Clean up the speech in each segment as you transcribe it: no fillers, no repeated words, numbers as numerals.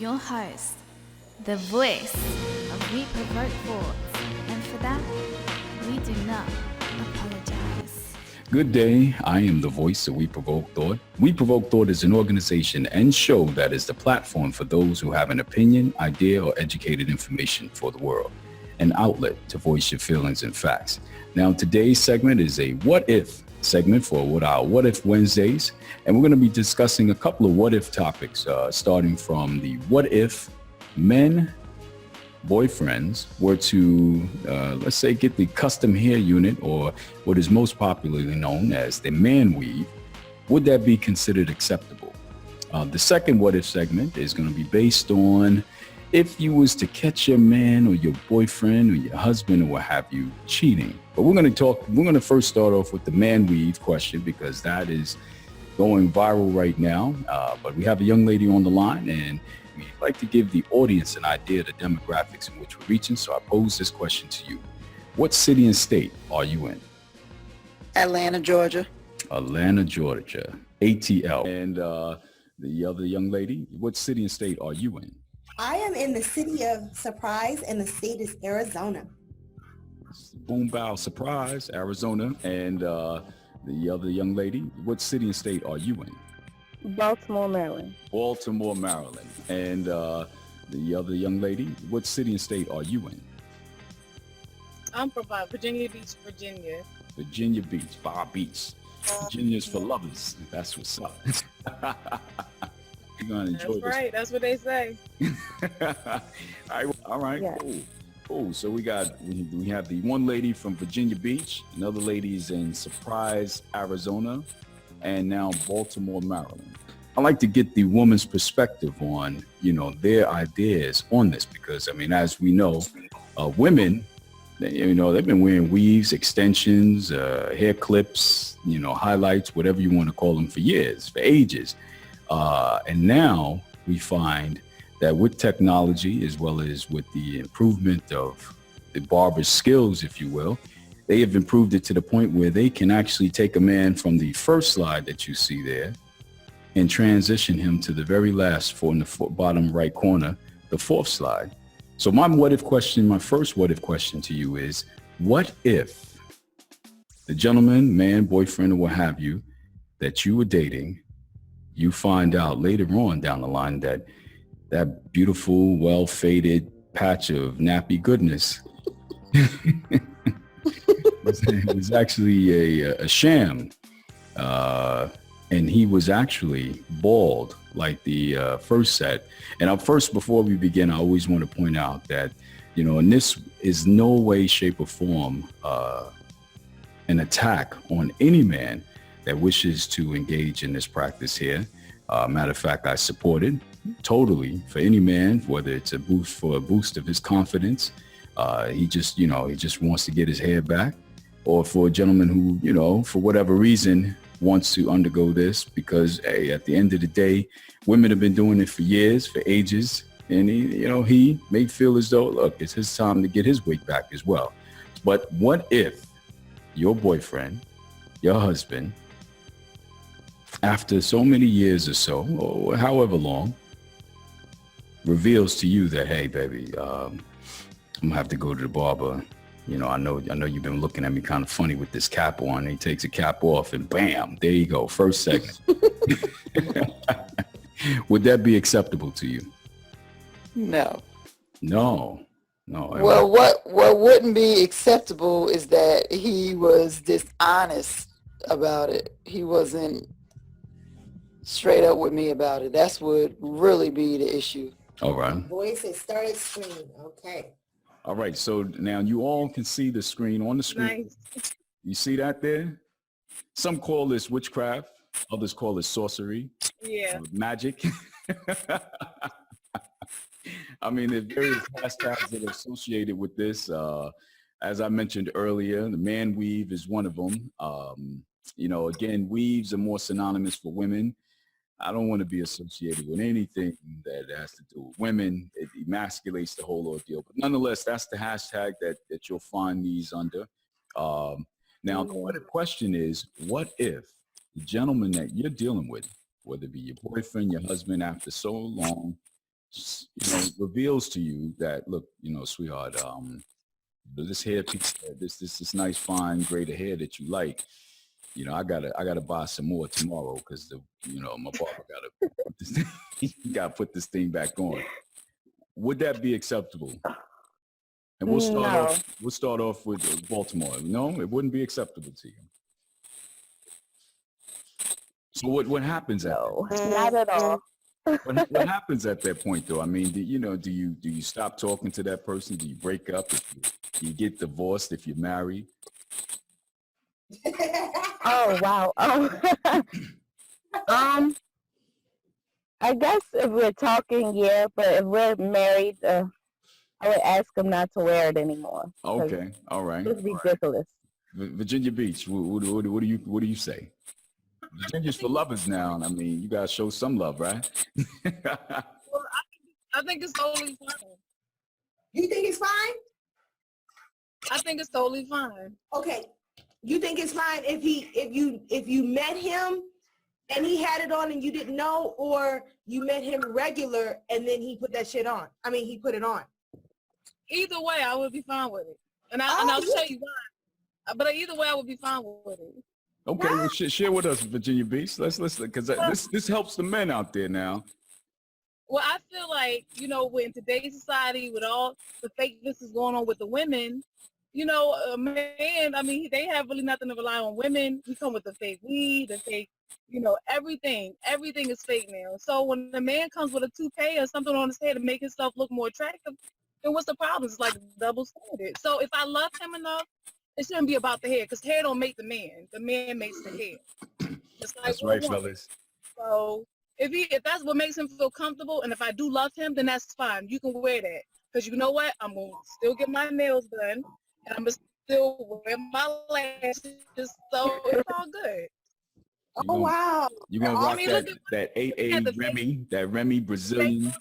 your host, the voice of We Provoke Thought, and for that, we do not apologize. Good day. I am the voice of We Provoke Thought. We Provoke Thought is an organization and show that is the platform for those who have an opinion, idea, or educated information for the world, an outlet to voice your feelings and facts. Now, today's segment is a What If segment for what our What If Wednesdays, and we're going to be discussing a couple of what if topics, starting from the what if men boyfriends were to, let's say, get the custom hair unit, or what is most popularly known as the man weave. Would that be considered acceptable? The second what if segment is going to be based on if you was to catch your man or your boyfriend or your husband or what have you cheating. But we're going to first start off with the man weave question, because that is going viral right now. But we have a young lady on the line, and we'd like to give the audience an idea of the demographics in which we're reaching. So I pose this question to you. What city and state are you in? Atlanta, Georgia. Atlanta, Georgia. ATL. And the other young lady, what city and state are you in? I am in the city of Surprise, and the state is Arizona. Boom, bow, surprise, Arizona. And the other young lady, what city and state are you in? Baltimore, Maryland. Baltimore, Maryland. And the other young lady, what city and state are you in? I'm from Virginia Beach, Virginia. Virginia Beach, Bar Beach. Virginia's for lovers. That's what's up. You're gonna enjoy That's right. That's what they say. All right. Yes. Cool. So we have the one lady from Virginia Beach, another lady is in Surprise, Arizona, and now Baltimore, Maryland. I like to get the woman's perspective on, their ideas on this, because as we know, women, they've been wearing weaves, extensions, hair clips, highlights, whatever you want to call them, for years, for ages. And now we find that with technology, as well as with the improvement of the barber's skills, if you will, they have improved it to the point where they can actually take a man from the first slide that you see there and transition him to the very last in the bottom right corner, the fourth slide. So my first what if question to you is, what if the gentleman, man, boyfriend, or what have you, that you were dating, you find out later on down the line that beautiful, well-faded patch of nappy goodness was actually a sham. And he was actually bald like the first set. And before we begin, I always want to point out that, and this is no way, shape, or form an attack on any man that wishes to engage in this practice here. Matter of fact, I support it totally for any man, whether it's a boost of his confidence. He just wants to get his hair back, or for a gentleman who, for whatever reason, wants to undergo this, because at the end of the day, women have been doing it for years, for ages. And he may feel as though, look, it's his time to get his wig back as well. But what if your boyfriend, your husband, after so many years or so, or however long, reveals to you that, hey, baby, I'm gonna have to go to the barber. I know you've been looking at me kind of funny with this cap on. He takes a cap off, and bam, there you go, first segment. Would that be acceptable to you? No. No. Well, what wouldn't be acceptable is that he was dishonest about it. He wasn't straight up with me about it. That's what really be the issue. All right. Voice has started screaming. Okay. All right. So now you all can see the screen on the screen. Nice. You see that there? Some call this witchcraft. Others call it sorcery. Yeah. Magic. There's various hashtags that are associated with this. As I mentioned earlier, the man weave is one of them. Again, weaves are more synonymous for women. I don't want to be associated with anything that has to do with women. It emasculates the whole ordeal. But nonetheless, that's the hashtag that you'll find these under. Now, the question is, what if the gentleman that you're dealing with, whether it be your boyfriend, your husband, after so long, reveals to you that, look, sweetheart, this hairpiece, this nice, fine grade of hair that you like, I gotta buy some more tomorrow because my barber gotta put this thing back on. Would that be acceptable? And we'll start off with Baltimore. No, it wouldn't be acceptable to you. So what happens at that? Not at all. What happens at that point, though? I mean, do you stop talking to that person? Do you break up? Do you get divorced if you're married? Oh wow. I guess if we're talking, yeah, but if we're married, I would ask him not to wear it anymore. Okay, all right. It's ridiculous. Virginia Beach, what do you say? Virginia's for lovers now, and I mean, you gotta show some love, right? Well, I think it's totally fine. You think it's fine? I think it's totally fine. Okay. You think it's fine if you met him and he had it on and you didn't know, or you met him regular and then he put that shit on? I mean, he put it on. Either way, I would be fine with it, and I'll tell you why. But either way, I would be fine with it. Okay, well, share with us, Virginia Beach. Let's listen, because this helps the men out there now. Well, I feel like, in today's society, with all the fakeness is going on with the women, a man, I mean, they have really nothing to rely on. Women, we come with the fake weed, the fake, everything. Everything is fake now. So when a man comes with a toupee or something on his head to make himself look more attractive, then what's the problem? It's like double standard. So if I love him enough, it shouldn't be about the hair, because hair don't make the man. The man makes the hair. That's right, fellas. So if that's what makes him feel comfortable, and if I do love him, then that's fine. You can wear that, because you know what? I'm gonna still get my nails done, and I'm gonna still wear my lashes. So it's all good. Wow! You're gonna rock that 8A Remy Brazilian.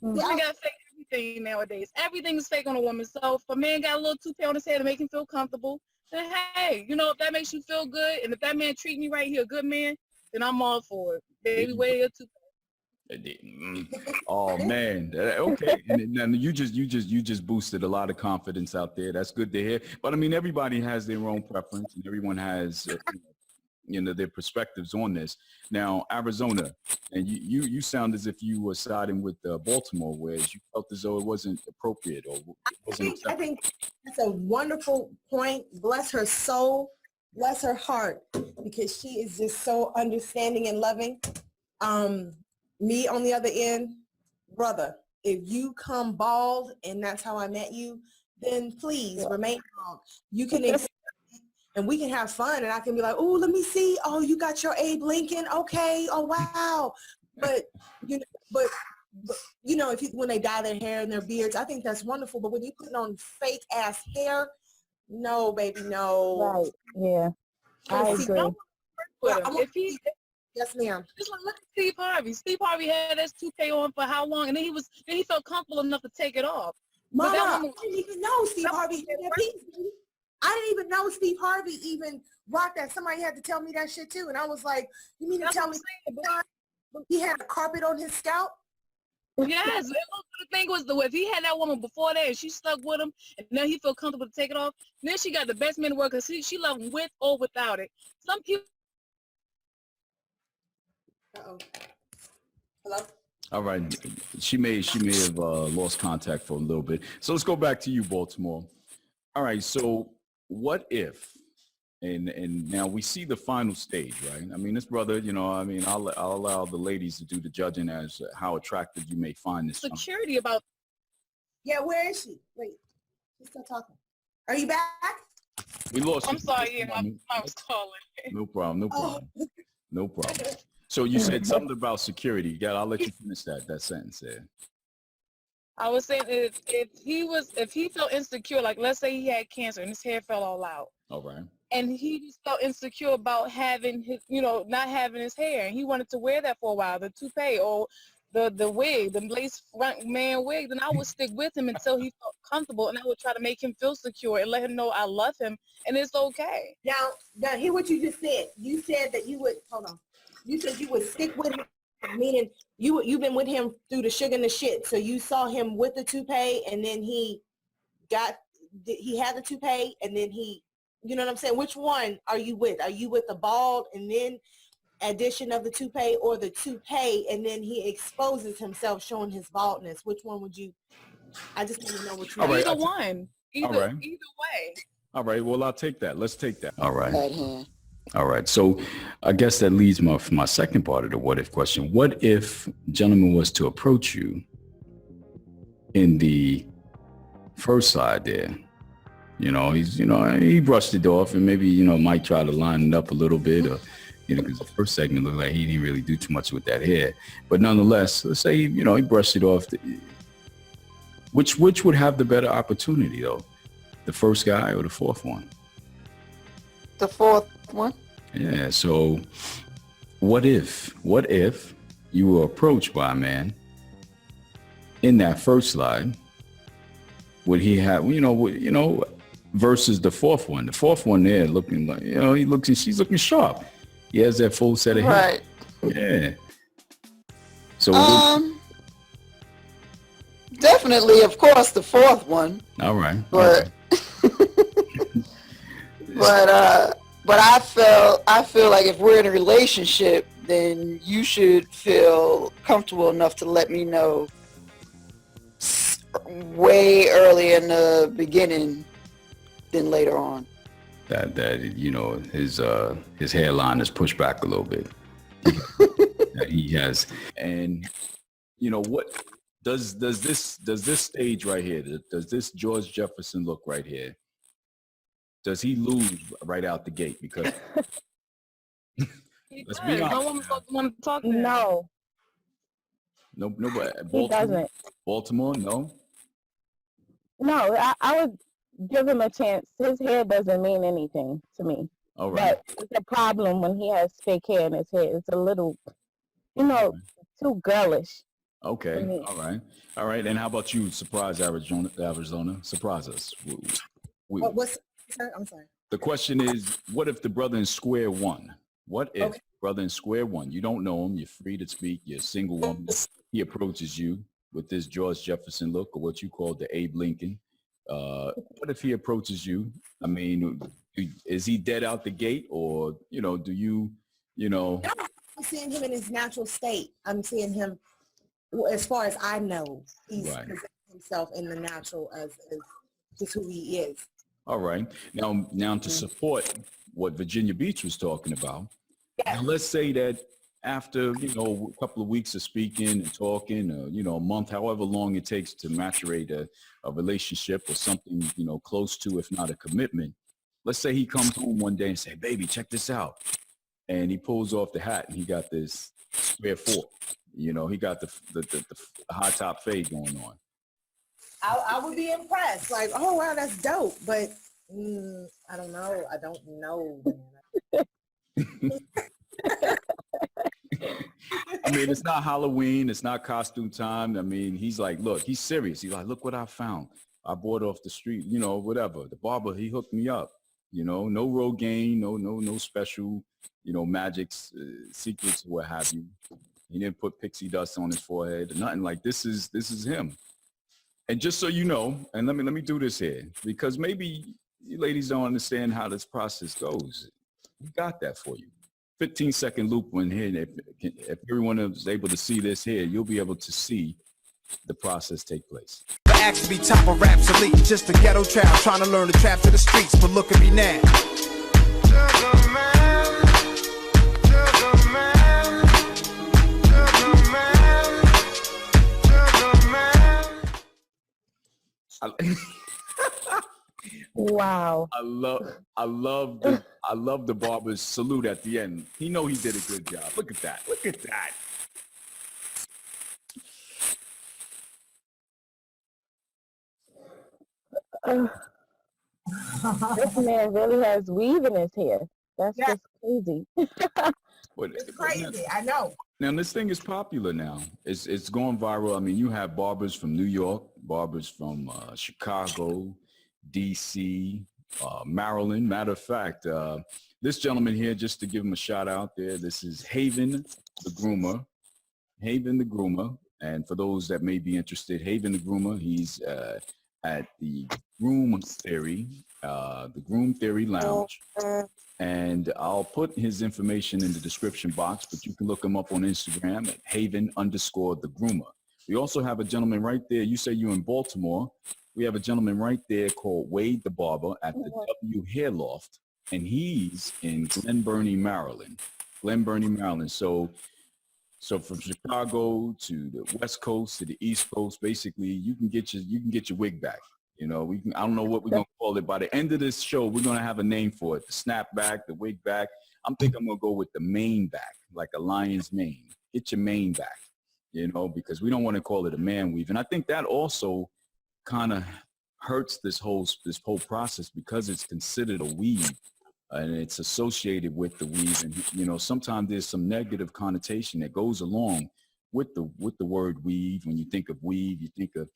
We got fake everything nowadays. Everything is fake on a woman. So if a man got a little toupee on his head to make him feel comfortable, then hey, if that makes you feel good, and if that man treat me right, he a good man, then I'm all for it. Baby, wear your toupee. Oh man, okay. And you just boosted a lot of confidence out there. That's good to hear. But I mean, everybody has their own preference, and everyone has their perspectives on this. Now, Arizona, and you sound as if you were siding with Baltimore, whereas you felt as though it wasn't appropriate or wasn't I think that's a wonderful point. Bless her soul, bless her heart, because she is just so understanding and loving. Me on the other end, brother, if you come bald and that's how I met you, then please remain bald. You can accept it, and we can have fun, and I can be like, oh, let me see. Oh, you got your Abe Lincoln. Okay. Oh, wow. But when they dye their hair and their beards, I think that's wonderful. But when you put on fake ass hair, no, baby, no. Right. Yeah. I agree. Yes, ma'am. Just like, look at Steve Harvey. Steve Harvey had his toupee on for how long, and then he felt comfortable enough to take it off. Mama, I didn't even know Steve Harvey had that piece. I didn't even know Steve Harvey even rocked that. Somebody had to tell me that shit too, and I was like, "You mean to tell me he had a carpet on his scalp?" Yes. The thing was, if he had that woman before that, and she stuck with him, and now he felt comfortable to take it off, then she got the best man in the world, because she loved him with or without it. Some people. Uh-oh. Hello? All right. She may have lost contact for a little bit. So let's go back to you, Baltimore. All right. So what if, and now we see the final stage, right? I mean, this brother, I'll allow the ladies to do the judging as how attractive you may find this. Security about. Yeah, where is she? Wait, she's still talking. Are you back? We lost. I'm sorry, I was calling. No problem. No problem. So you said something about security. I'll let you finish that sentence there. I was saying if he felt insecure, like let's say he had cancer and his hair fell all out. All right. And he just felt insecure about having his, not having his hair, and he wanted to wear that for a while, the toupee or the wig, the lace front man wig. Then I would stick with him until he felt comfortable, and I would try to make him feel secure and let him know I love him and it's okay. Now hear what you just said. You said that you would hold on. You said you would stick with him Meaning you've been with him through the sugar and the shit. So you saw him with the toupee, and then he had the toupee, and then you know what I'm saying? Which one are you with? Are you with the bald and then addition of the toupee, or the toupee and then he exposes himself showing his baldness? Which one would you? I just want to know what you. All right, Either one. Either way. All right. Well, I'll take that. Let's take that. All right. Bad hand. All right. So I guess that leads my second part of the what if question. What if gentleman was to approach you in the first side there? You know, he brushed it off and maybe, might try to line it up a little bit, or, because the first segment looked like he didn't really do too much with that hair. But nonetheless, let's say, he brushed it off. Which would have the better opportunity, though? The first guy or the fourth one? The fourth one. Yeah. So what if you were approached by a man in that first slide? Would he have, versus the fourth one? The fourth one there looking like, she's looking sharp. He has that full set of hair. Right. Yeah. So definitely, of course, the fourth one. all right. But but I feel like if we're in a relationship, then you should feel comfortable enough to let me know way early in the beginning than later on. That his hairline is pushed back a little bit. That he has. And what does this stage right here, does this George Jefferson look right here, does he lose right out the gate? Because let's be honest. No one want to talk to him. No, Nobody. he doesn't. Baltimore, no. No, I would give him a chance. His hair doesn't mean anything to me. All right. But it's a problem when he has fake hair in his head. It's a little, too girlish. Okay. All right. And how about you? Surprise, Arizona. Surprise us. I'm sorry. The question is, what if the brother in square one? What if brother in square one? You don't know him. You're free to speak. You're a single woman. He approaches you with this George Jefferson look, or what you call the Abe Lincoln. What if he approaches you? I mean, is he dead out the gate, or do you? I'm seeing him in his natural state. I'm seeing him, as far as I know, he's presenting himself in the natural as just who he is. All right. Now to support what Virginia Beach was talking about, now let's say that after, a couple of weeks of speaking and talking, a month, however long it takes to maturate a relationship or something, close to, if not a commitment. Let's say he comes home one day and say, baby, check this out. And he pulls off the hat and he got this square four. He got the high top fade going on. I would be impressed. Like, oh, wow, that's dope. But I don't know. I mean, it's not Halloween. It's not costume time. I mean, he's like, look, he's serious. He's like, look what I found. I bought off the street, whatever. The barber, he hooked me up. No Rogaine, no special, magics, secrets, what have you. He didn't put pixie dust on his forehead, nothing. Like this is him. And just so you know, and let me do this here, because maybe you ladies don't understand how this process goes. We got that for you. 15-second loop when here. If everyone is able to see this here, you'll be able to see the process take place. Act to be top of raps elite, just a ghetto child trying to learn the traps of the streets, but look at me now. Wow. I love the barber's salute at the end. He know he did a good job. Look at that. This man really has weave in his hair. That's just crazy. It's crazy. I know. Now this thing is popular now. It's going viral. I mean, you have barbers from New York, barbers from Chicago, DC, Maryland. Matter of fact, this gentleman here, just to give him a shout out there, this is Haven, the groomer. Haven the Groomer. And for those that may be interested, Haven the Groomer, he's at the Groom Theory, the Groom Theory Lounge. And I'll put his information in the description box, but you can look him up on Instagram at Haven_the Groomer. We also have a gentleman right there. You say you're in Baltimore. We have a gentleman right there called Wade the Barber at the W Hair Loft, and he's in Glen Burnie, Maryland. Glen Burnie, Maryland. So from Chicago to the West Coast to the East Coast, basically, you can get your wig back. You know, I don't know what we're gonna call it. By the end of this show, we're gonna have a name for it: the snapback, the wig back. I'm gonna go with the mane back, like a lion's mane. Get your mane back, you know, because we don't want to call it a man weave. And I think that also kind of hurts this whole process because it's considered a weave and it's associated with the weave. And you know, sometimes there's some negative connotation that goes along with the word weave. When you think of weave, you think of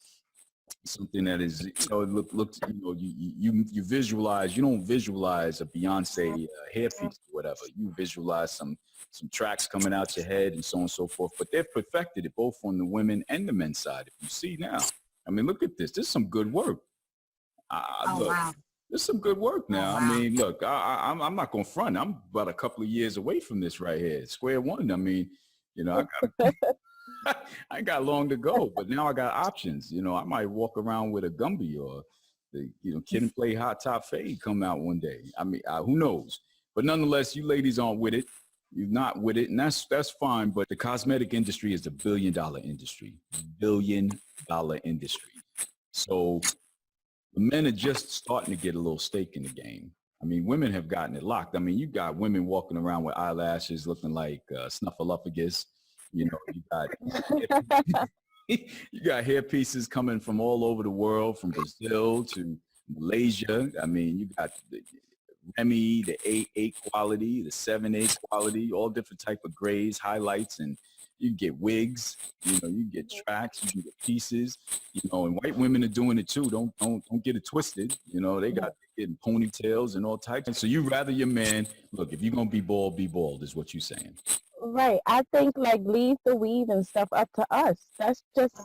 something that is, you know, it looks, you know, you visualize. You don't visualize a Beyonce hairpiece or whatever. You visualize some tracks coming out your head and so on and so forth. But they've perfected it both on the women and the men's side. If you see now, I mean, look at this. This is some good work. Look, wow. This is some good work now. Oh, wow. I mean, look, I'm not going to front. I'm about a couple of years away from this right here. Square one. I mean, you know, I ain't got long to go, but now I got options. You know, I might walk around with a Gumby or the, you know, Kid and Play Hot Top Fade come out one day. I mean, who knows? But nonetheless, you ladies aren't with it. You're not with it, and that's fine. But the cosmetic industry is a $1 billion industry. $1 billion industry. So the men are just starting to get a little stake in the game. I mean, women have gotten it locked. I mean, you got women walking around with eyelashes looking like Snuffleupagus. You know, you got hair pieces coming from all over the world, from Brazil to Malaysia. I mean, you got the Remy, the 8 quality, the 7/8 quality, all different type of grays, highlights, and you get wigs. You know, you get tracks, you can get pieces. You know, and white women are doing it too. Don't get it twisted. You know, they got getting ponytails and all types. So you rather your man look, if you're gonna be bald, is what you're saying. Right. I think like leave the weave and stuff up to us. That's just,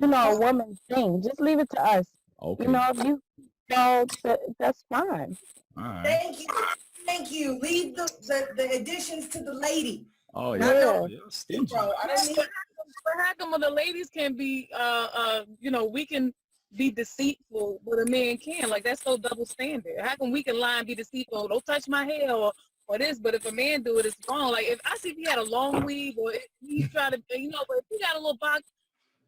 you know, a woman's thing. Just leave it to us. Okay. You know, if you know, that's fine. All right. Thank you. Leave the additions to the lady. Oh Yeah. yeah. Stingy. Bro, I don't need. How come the ladies can be, you know, we can be deceitful, but a man can? Like, that's so double standard. How come we can lie and be deceitful? Don't touch my hair or this, but if a man do it, it's wrong. Like, if I see if he had a long weave or if he try to, you know, but if he got a little box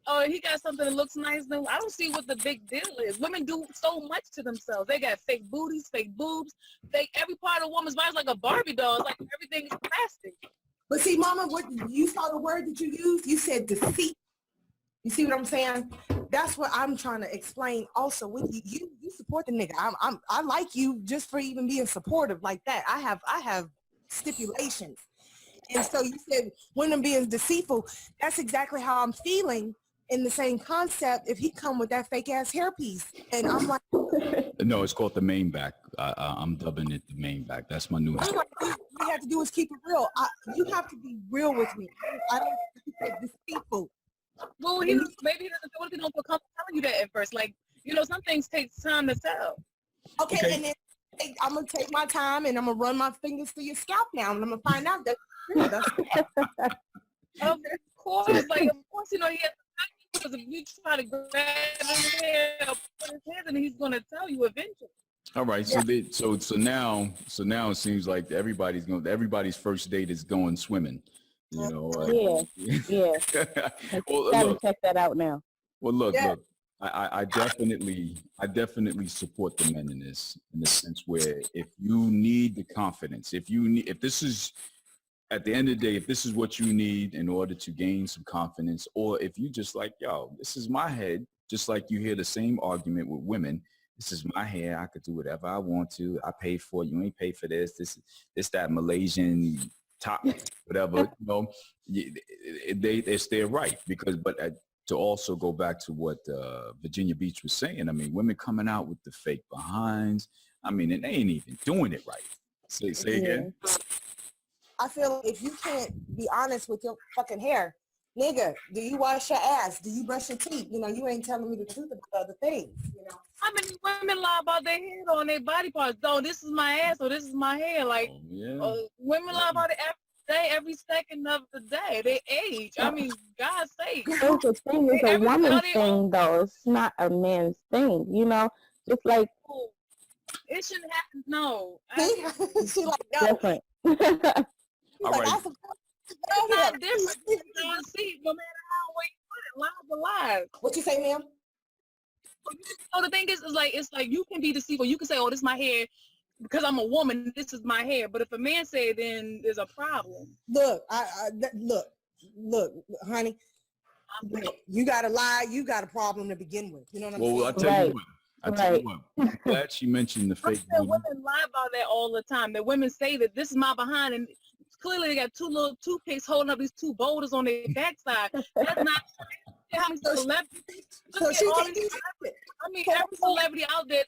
or he got something that looks nice, then I don't see what the big deal is. Women do so much to themselves. They got fake booties, fake boobs, fake every part of a woman's body is like a Barbie doll. It's like everything is plastic. But see, Mama, what you saw the word that you used? You said deceit. You see what I'm saying? That's what I'm trying to explain. Also, with you support the nigga. I like you just for even being supportive like that. I have stipulations, and so you said women being deceitful. That's exactly how I'm feeling. In the same concept, if he come with that fake ass hairpiece, and I'm like, no, it's called the main back. I'm dubbing it the main back. That's my new. I'm like, all you have to do is keep it real. You have to be real with me. I don't think deceitful. Well, maybe he doesn't feel he don't feel comfortable telling you that at first. Like, you know, some things take time to tell. Okay. And then I'm gonna take my time and I'm gonna run my fingers through your scalp now, and I'm gonna find out that of course, like, of course, you know, he has to, because if you try to grab his hair or put his hands in, he's gonna tell you eventually. All right, so now it seems like everybody's first date is going swimming. You know. Yeah. Well, Gotta check that out now. Well, look. I definitely support the men in this, in the sense where if you need the confidence, if this is, at the end of the day, if this is what you need in order to gain some confidence, or if you just like, yo, this is my head, just like you hear the same argument with women, this is my hair, I could do whatever I want to, I pay for it, you ain't pay for this, that Malaysian top, whatever, you know, it's their right, because, to also go back to what Virginia Beach was saying, I mean, women coming out with the fake behinds, I mean, and they ain't even doing it right. Say again. I feel if you can't be honest with your fucking hair, nigga, do you wash your ass? Do you brush your teeth? You know, you ain't telling me the truth about other things, you know. How many women lie about their head or their body parts? Oh, this is my ass or this is my hair. Like, women lie about it every day, every second of the day. They age. I mean, God's sake. Here's the thing, it's a woman's thing, though. It's not a man's thing, you know? Just like... It shouldn't happen. No. She like, no. Different. All right. It's not different. See, no matter how way you put it, lies are lies. What you say, ma'am? So the thing is it's like you can be deceitful. You can say, oh, this is my hair because I'm a woman. This is my hair. But if a man say it, then there's a problem. Look, look, honey. You got to lie. You got a problem to begin with. You know what I'm saying? Well, I tell you what. I'm glad she mentioned the fake booty. Women lie about that all the time. That women say that this is my behind, and clearly they got two little toothpicks holding up these two boulders on their backside. That's not how many celebrities. I mean, every celebrity out there,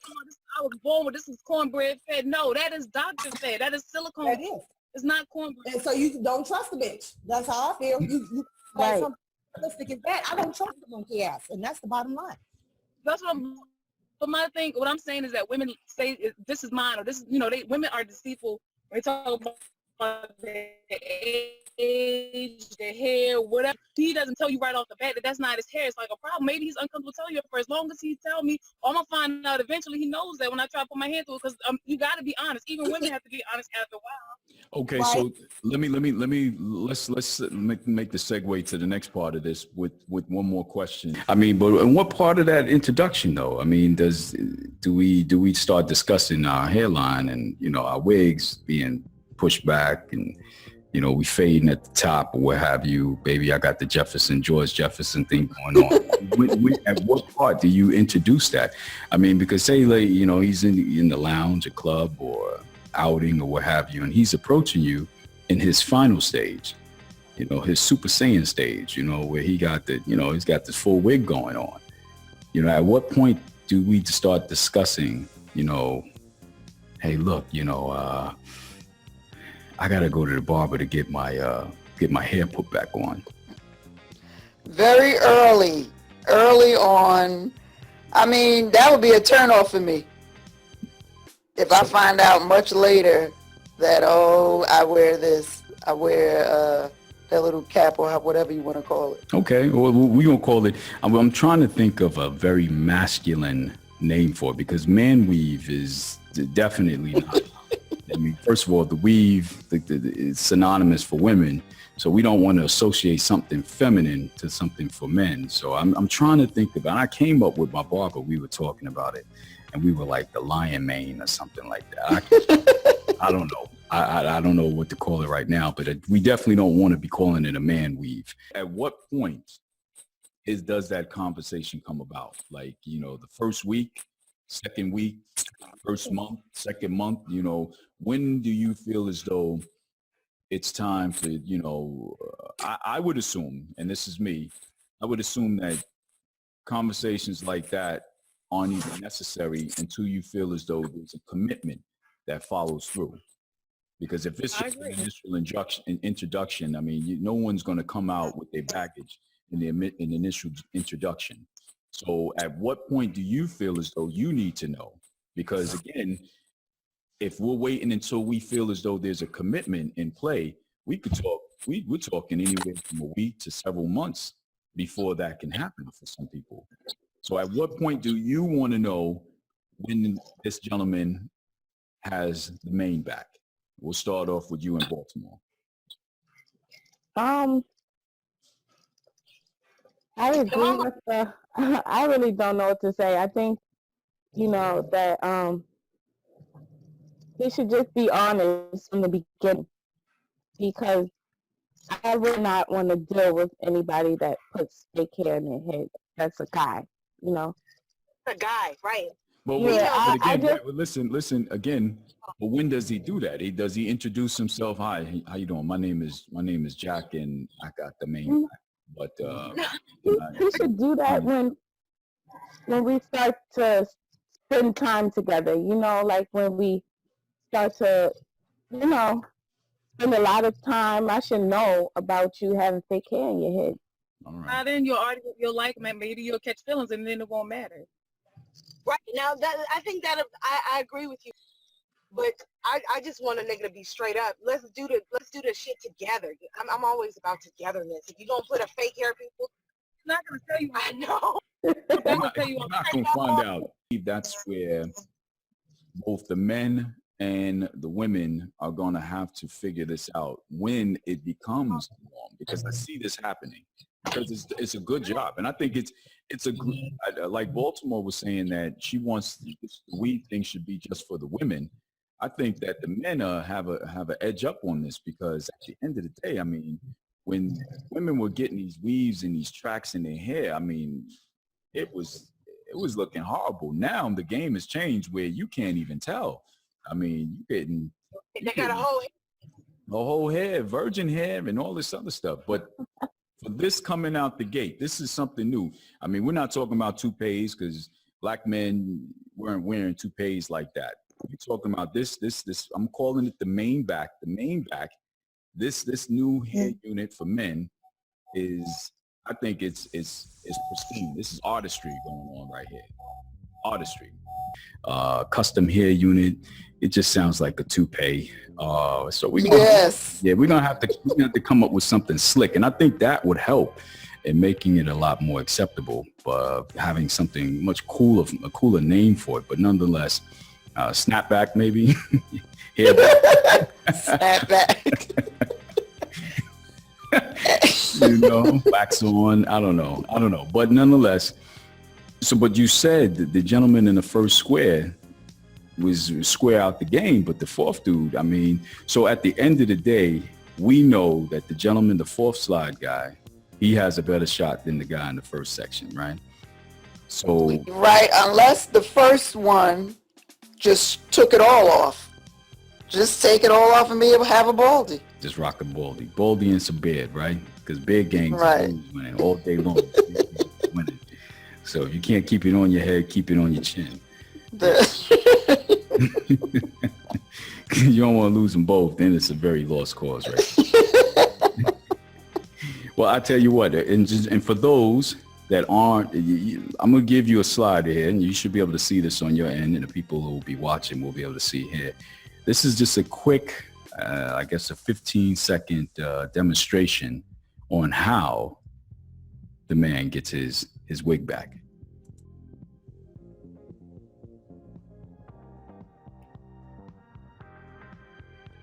I was born with this is cornbread fed. No, that is doctor fed. That is silicone. That is. It's not cornbread. And so you don't trust the bitch. That's how I feel. You right. Realistic as that. I don't trust the monkey ass, and that's the bottom line. That's what I'm. But what I'm saying is that women say this is mine, or this is, you know, women are deceitful. They talk about their age, their hair, whatever. He doesn't tell you right off the bat that that's not his hair. It's like a problem. Maybe he's uncomfortable telling you for as long as he tell me, I'm gonna find out eventually. He knows that when I try to put my hand through it, because you got to be honest. Even women have to be honest after a while. Okay, right. So let's make the segue to the next part of this with one more question. I mean, but in what part of that introduction though? I mean, do we start discussing our hairline and, you know, our wigs being pushed back and, you know, we fading at the top or what have you? Baby, I got the George Jefferson thing going on. At what part do you introduce that? I mean, because say like, you know, he's in the lounge, a club or outing or what have you, and he's approaching you in his final stage, you know, his Super Saiyan stage, you know, where he got the, you know, he's got this full wig going on. You know, at what point do we start discussing, you know, hey, look, you know, I gotta go to the barber to get my hair put back on? Very early on. I mean, that would be a turnoff for me. If I find out much later that, oh, I wear that little cap or whatever you want to call it. Okay, well, we're going to call it, I'm trying to think of a very masculine name for it, because man weave is definitely not. I mean, first of all, the weave is synonymous for women, so we don't want to associate something feminine to something for men. So I'm trying to think about it. I came up with my barber, we were talking about it. And we were like the lion mane or something like that. I don't know. I don't know what to call it right now, but we definitely don't want to be calling it a man weave. At what point does that conversation come about? Like, you know, the first week, second week, first month, second month, you know, when do you feel as though it's time to, you know, I would assume, and this is me, I would assume that conversations like that aren't even necessary until you feel as though there's a commitment that follows through. Because if it's just an initial introduction, I mean, no one's going to come out with their baggage in the initial introduction. So at what point do you feel as though you need to know? Because again, if we're waiting until we feel as though there's a commitment in play, we could talk, we're talking anywhere from a week to several months before that can happen for some people. So at what point do you want to know when this gentleman has the mane back? We'll start off with you in Baltimore. I agree with I really don't know what to say. I think, you know, that he should just be honest from the beginning, because I would not want to deal with anybody that puts fake hair in their head. That's a guy. You know, a guy, right? But, yeah, but again, listen again. But when does he do that? Does he introduce himself? Hi, how you doing? My name is Jack, and I got the mane. But he should do that when we start to spend time together. You know, like when we start to, you know, spend a lot of time. I should know about you having fake hair in your head. All right. Now then you'll like, man, maybe you'll catch feelings and then it won't matter. Right now, that I think that I agree with you, but I just want a nigga to be straight up. Let's do the shit together. I'm always about togetherness. If you gonna put a fake hair, people, I'm not gonna tell you. I know. I'm gonna tell you. You're not going to find out. That's where both the men and the women are going to have to figure this out when it becomes the norm, because I see this happening, because it's a good job. And I think it's a like Baltimore was saying that she wants the weed thing should be just for the women. I think that the men have an edge up on this, because at the end of the day, I mean, when women were getting these weaves and these tracks in their hair, I mean, it was looking horrible. Now the game has changed where you can't even tell. I mean, They got a whole hair, virgin hair, and all this other stuff. But for this coming out the gate, this is something new. I mean, we're not talking about toupees, because black men weren't wearing toupees like that. We're talking about this. I'm calling it the main back. The main back. This new hair unit for men is, I think it's pristine. This is artistry going on right here. Artistry. Custom hair unit. It just sounds like a toupee. So we're gonna have to come up with something slick, and I think that would help in making it a lot more acceptable. Having something much cooler, a cooler name for it, but nonetheless, snapback maybe. Hair back. Snapback. You know, wax on. I don't know. But nonetheless, but you said the gentleman in the first square was square out the game, but the fourth dude, I mean, so at the end of the day, we know that the gentleman, the fourth slide guy, he has a better shot than the guy in the first section, right? So right, unless the first one just took it all off. Just take it all off and be able to have a baldy. Just rock a baldy and some beard, right? Because beard gangs right. Winning all day long. Winning. So if you can't keep it on your head, keep it on your chin. You don't want to lose them both, then it's a very lost cause, right? Well, I tell you what, and for those that aren't, I'm going to give you a slide here, and you should be able to see this on your end, and the people who will be watching will be able to see here. This is just a quick, I guess, a 15-second demonstration on how the man gets his wig back.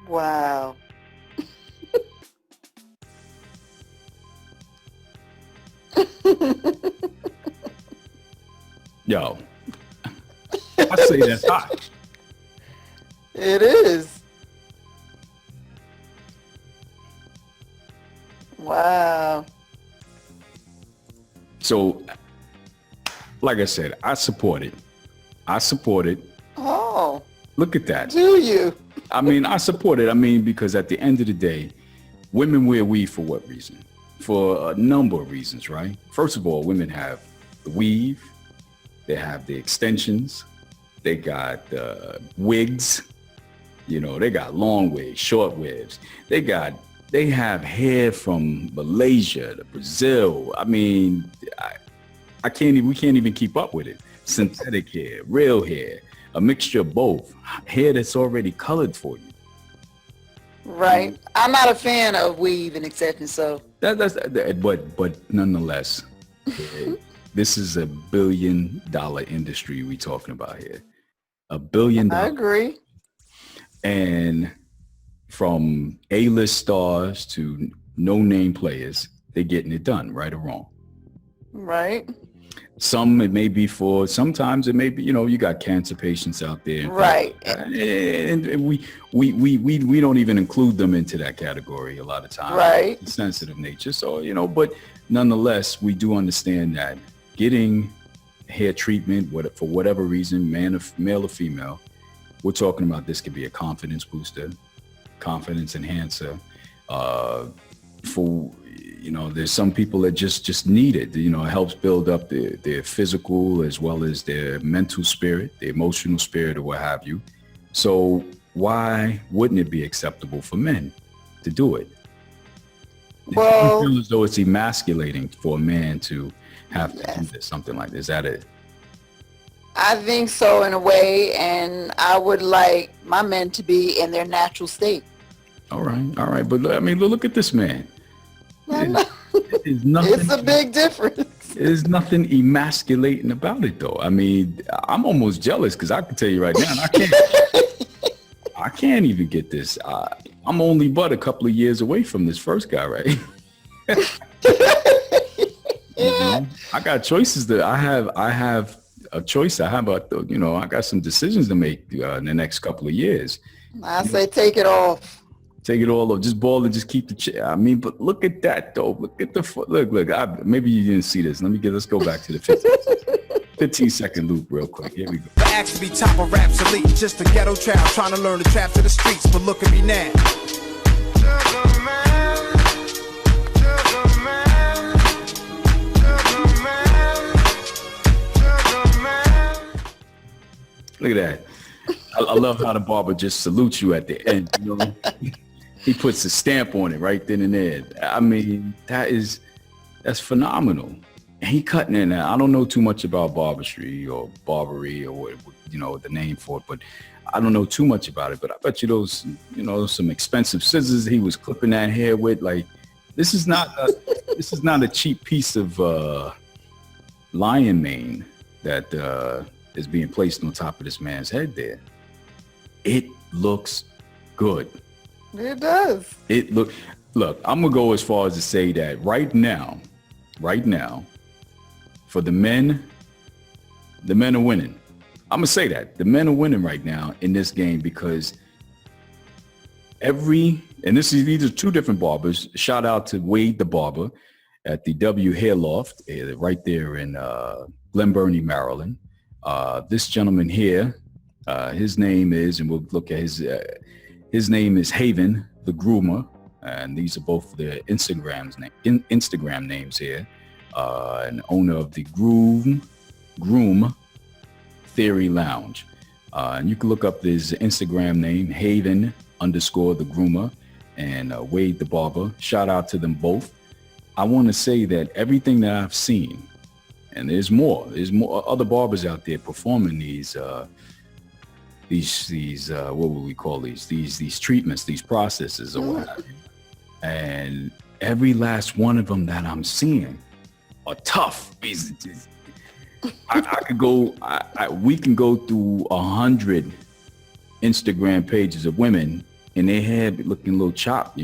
Wow. Yo, I say that's hot. It is. Wow. So, like I said, I support it. Oh. Look at that. Do you? I mean, I support it. I mean, because at the end of the day, women wear weave for what reason? For a number of reasons, right? First of all, women have the weave. They have the extensions. They got wigs. You know, they got long wigs, short wigs. They have hair from Malaysia to Brazil. I mean, we can't even keep up with it. Synthetic hair, real hair, a mixture of both. Hair that's already colored for you. Right. I'm not a fan of weave and extensions, so. But nonetheless, this is $1 billion industry we talking about here. $1 billion. I agree. And from A-list stars to no-name players, they're getting it done, right or wrong. Right. Sometimes it may be, you got cancer patients out there. Right. And we don't even include them into that category a lot of times. Right. It's sensitive nature. So, but nonetheless, we do understand that getting hair treatment, for whatever reason, male or female, we're talking about this could be a confidence booster, confidence enhancer. There's some people that just need it. It helps build up their physical as well as their mental spirit, their emotional spirit, or what have you. So why wouldn't it be acceptable for men to do it? You Well, feel as though it's emasculating for a man to have to do yes, this, something like this. Is that it? I think so in a way, and I would like my men to be in their natural state. All right. But I mean, look at this man. I know. There's nothing. It's a big difference. There's nothing emasculating about it, though. I mean, I'm almost jealous because I can tell you right now, I can't even get this. I'm only but a couple of years away from this first guy, right? You know, I got choices that I have a choice. I got some decisions to make in the next couple of years. I say take it off. Take it all off. Just ball and just keep the I mean, but look at that though. Look at the foot. Look. Maybe you didn't see this. Let's go back to the 15-second loop real quick. Here we go. The axe to be top of raps elite. Just a ghetto child trying to learn the traps of the streets. But look at me now. Look at that. I love how the barber just salutes you at the end. You know, he puts a stamp on it right then and there. I mean, that's phenomenal. And he cutting in there. I don't know too much about barbary or what, the name for it, but I don't know too much about it. But I bet you those, some expensive scissors he was clipping that hair with. Like, this is not a cheap piece of lion mane that is being placed on top of this man's head there. It looks good. It does. Look, I'm gonna go as far as to say that right now, for the men are winning. I'm gonna say that the men are winning right now in this game because these are two different barbers. Shout out to Wade the barber at the W Hair Loft right there in Glen Burnie, Maryland. This gentleman here, his name is, and we'll look at his name is Haven the Groomer, and these are both their Instagram names here, and owner of the Groom Theory Lounge. And you can look up his Instagram name, Haven _ the Groomer, and Wade the Barber. Shout out to them both. I want to say that everything that I've seen, and there's more other barbers out there performing these what would we call these treatments, these processes or what have you. And every last one of them that I'm seeing are tough. I could go, we can go through 100 Instagram pages of women and their hair looking a little chopped,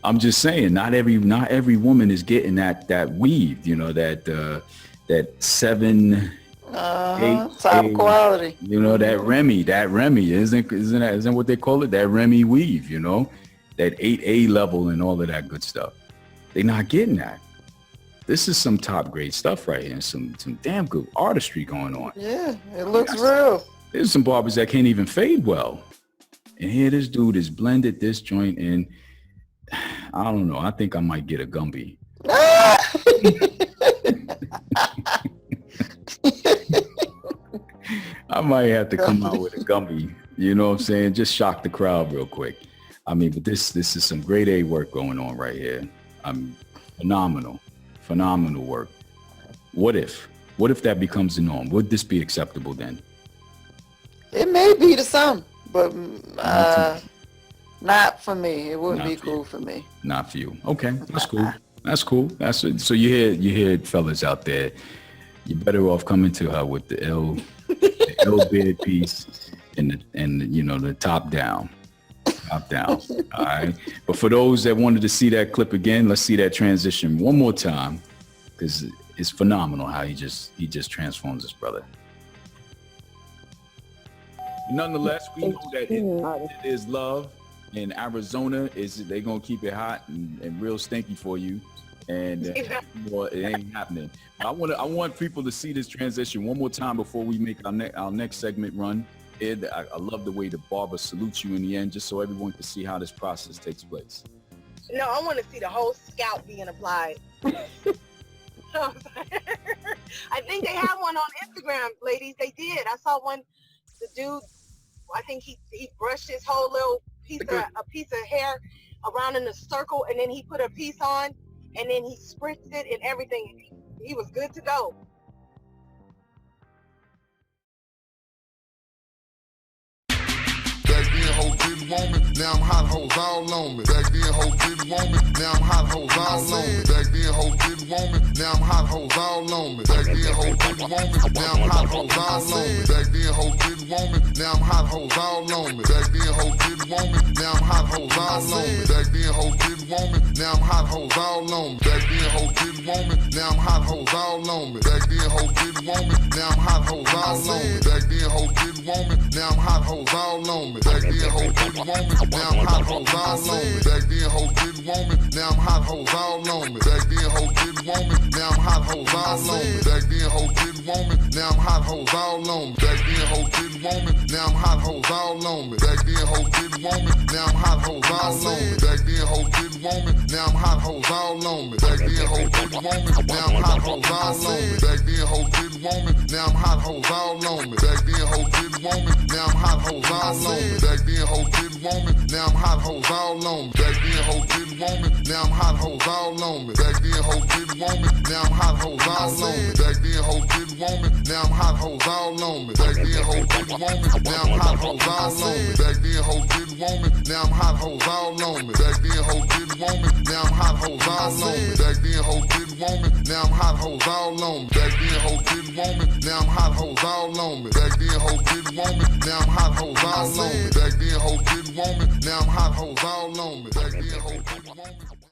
I'm just saying, not every woman is getting that weave, that 7, 8, top quality. That Remy isn't what they call it? That Remy weave, that 8A level and all of that good stuff. They're not getting that. This is some top grade stuff right here. Some damn good artistry going on. Yeah, it looks real. There's some barbers that can't even fade well. And here this dude is blended this joint in. I don't know. I think I might get a Gumby. I might have to come out with a Gumby. You know what I'm saying? Just shock the crowd real quick. I mean, but this is some grade A work going on right here. Phenomenal work. What if that becomes the norm? Would this be acceptable then? It may be to some, but not for me. It wouldn't be cool for me. Not for you. Okay, that's cool. That's cool. So you hear fellas out there. You're better off coming to her with the L beard piece and the top down. Top down. All right. But for those that wanted to see that clip again, let's see that transition one more time because it's phenomenal how he just transforms this brother. Nonetheless, we know that it is love. In Arizona, they're gonna keep it hot and real stinky for you, and it ain't happening. I want people to see this transition one more time before we make our next segment run. Ed, I love the way the barber salutes you in the end, just so everyone can see how this process takes place. No, I want to see the whole scalp being applied. I think they have one on Instagram, ladies. They did. I saw one. The dude, I think he brushed his whole little piece of hair around in a circle, and then he put a piece on, and then he spritzed it and everything. He was good to go. Back then, hoes didn't want me. Now I'm hot hoes all on me. Back then, hoes didn't want me. Now I'm hot hoes all on me. Back then, hoes didn't want me. Now I'm hot hoes all on me. Back then, hoes didn't want me. Now I'm hot hoes all on me. Back then, hoes didn't want me. Now I'm hot hoes all on me. Back then, hoes didn't want me. Now I'm hot hoes all on me. Back then, hoes didn't want me. Now I'm hot hoes all on me. Back then, hoes didn't want me. Now I'm hot hoes all on me. Back then, hoes didn't want me. Now I'm hot hoes all on me. Back then, hoes didn't want me. Now I'm hot hoes all on me. Back then, hoes didn't want me. Now I'm hot hoes all on me. Back then, hoes didn't want me. Now I'm hot hoes all on me. Back then, hoes didn't want me. Now I'm hot hoes all on me. Back then, hoes didn't want me. Now I'm hot hoes all on me. Back then, hoes didn't want me. Now I'm hot hoes all on me. Back then, hoes didn't want me. Now I'm hot hoes all on me. Back then, hoes didn't want me. Now I'm hot hoes all on me. Back then, hoes didn't want me. Now I'm hot hoes all on me. Back then, hoes didn't want me. Now I'm hot hoes all on me. Back then, hoes didn't want me. Now I'm hot hoes all on me. Back then, hoes didn't want me. Now I'm hot hoes all on me. Back then, hoes didn't want me. Now I'm hot hoes all on me. Back then, hoes didn't want me. Now I'm hot hoes all on me. Back then, hoes didn't want me. Now I'm hot hoes all on me. Back then, hoes didn't want me. Now I'm hot hoes all on me. Back then, hoes didn't want me. Now I'm hot hoes all on me. Back then, hoes didn't want me. Now I'm hot hoes all on me. Back then, hoes didn't want me. Now I'm hot hoes all on me. Back then, hoes didn't want me. Now I'm hot hoes all on me. Back then, hoes didn't want me. Now I'm hot hoes all on me. Back then, hoes didn't want me. Now I'm hot hoes all on me. Back then, hoes didn't want me.